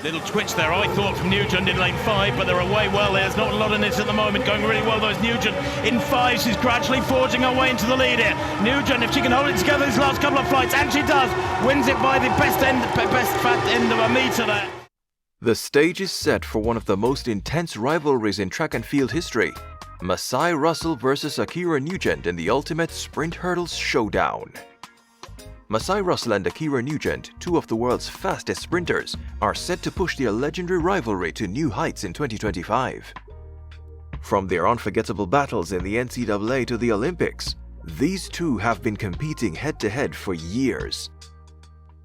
Little twitch there, I thought, from Nugent in lane 5, but they're away well. There's not a lot in it at the moment. Going really well, though, is Nugent in 5. She's gradually forging her way into the lead here. Nugent, if she can hold it together these last couple of flights, and she does, wins it by the best fat end of a metre there. The stage is set for one of the most intense rivalries in track and field history. Masai Russel versus Ackera Nugent in the ultimate sprint hurdles showdown. Masai Russel and Ackera Nugent, two of the world's fastest sprinters, are set to push their legendary rivalry to new heights in 2025. From their unforgettable battles in the NCAA to the Olympics, these two have been competing head-to-head for years.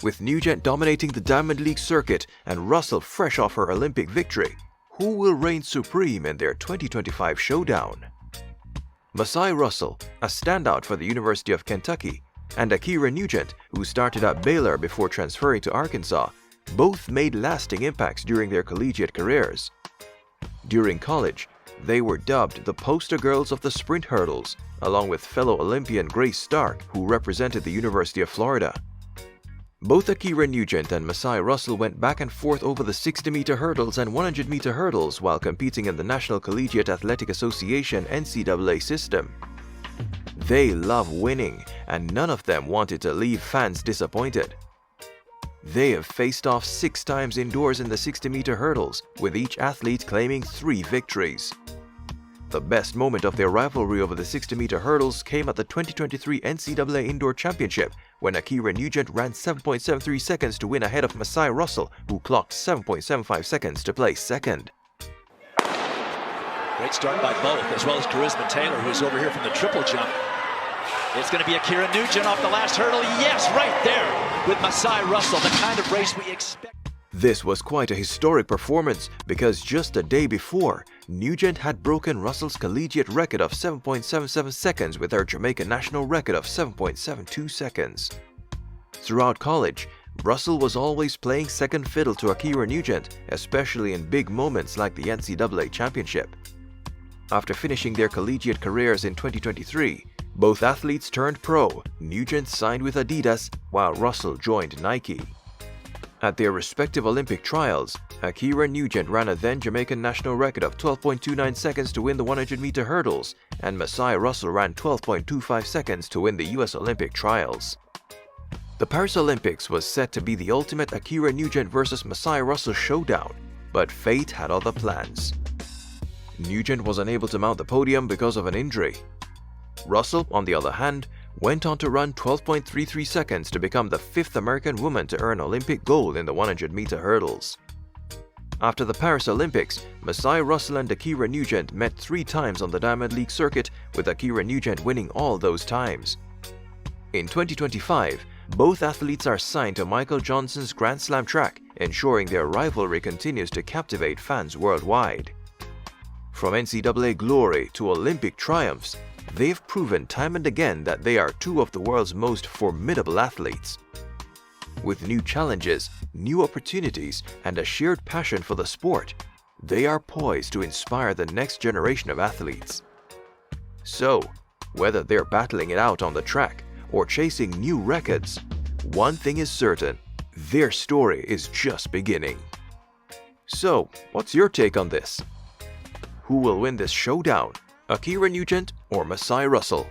With Nugent dominating the Diamond League circuit and Russell fresh off her Olympic victory, who will reign supreme in their 2025 showdown? Masai Russel, a standout for the University of Kentucky, and Ackera Nugent, who started at Baylor before transferring to Arkansas, both made lasting impacts during their collegiate careers. During college, they were dubbed the poster girls of the sprint hurdles, along with fellow Olympian Grace Stark, who represented the University of Florida. Both Ackera Nugent and Masai Russel went back and forth over the 60-meter hurdles and 100-meter hurdles while competing in the National Collegiate Athletic Association (NCAA) system. They love winning, and none of them wanted to leave fans disappointed. They have faced off 6 times indoors in the 60-meter hurdles, with each athlete claiming 3 victories. The best moment of their rivalry over the 60-meter hurdles came at the 2023 NCAA Indoor Championship, when Ackera Nugent ran 7.73 seconds to win ahead of Masai Russel, who clocked 7.75 seconds to place second. Great start by both, as well as Charisma Taylor, who's over here from the triple jump. It's going to be Ackera Nugent off the last hurdle. Yes, right there with Masai Russel, the kind of race we expect. This was quite a historic performance because just a day before, Nugent had broken Russell's collegiate record of 7.77 seconds with her Jamaican National Record of 7.72 seconds. Throughout college, Russell was always playing second fiddle to Ackera Nugent, especially in big moments like the NCAA Championship. After finishing their collegiate careers in 2023, both athletes turned pro. Nugent signed with Adidas, while Russell joined Nike. At their respective Olympic trials, Ackera Nugent ran a then Jamaican National Record of 12.29 seconds to win the 100-meter hurdles, and Masai Russel ran 12.25 seconds to win the US Olympic trials. The Paris Olympics was set to be the ultimate Ackera Nugent versus Masai Russel showdown, but fate had other plans. Nugent was unable to mount the podium because of an injury. Russell, on the other hand, went on to run 12.33 seconds to become the 5th American woman to earn Olympic gold in the 100-meter hurdles. After the Paris Olympics, Masai Russel and Ackera Nugent met 3 times on the Diamond League circuit, with Ackera Nugent winning all those times. In 2025, both athletes are signed to Michael Johnson's Grand Slam track, ensuring their rivalry continues to captivate fans worldwide. From NCAA glory to Olympic triumphs, they've proven time and again that they are 2 of the world's most formidable athletes. With new challenges, new opportunities, and a shared passion for the sport, they are poised to inspire the next generation of athletes. So, whether they're battling it out on the track or chasing new records, one thing is certain: their story is just beginning. So, what's your take on this? Who will win this showdown? Ackera Nugent or Masai Russel?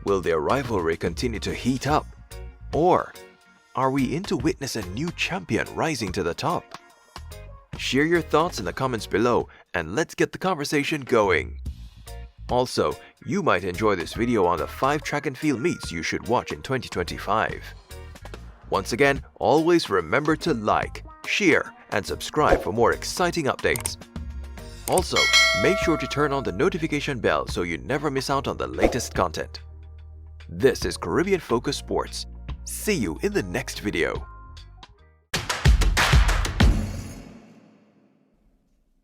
Will their rivalry continue to heat up? Or are we in to witness a new champion rising to the top? Share your thoughts in the comments below and let's get the conversation going. Also, you might enjoy this video on the 5 track and field meets you should watch in 2025. Once again, always remember to like, share, and subscribe for more exciting updates. Also, make sure to turn on the notification bell so you never miss out on the latest content. This is CaribFocus Sports. See you in the next video.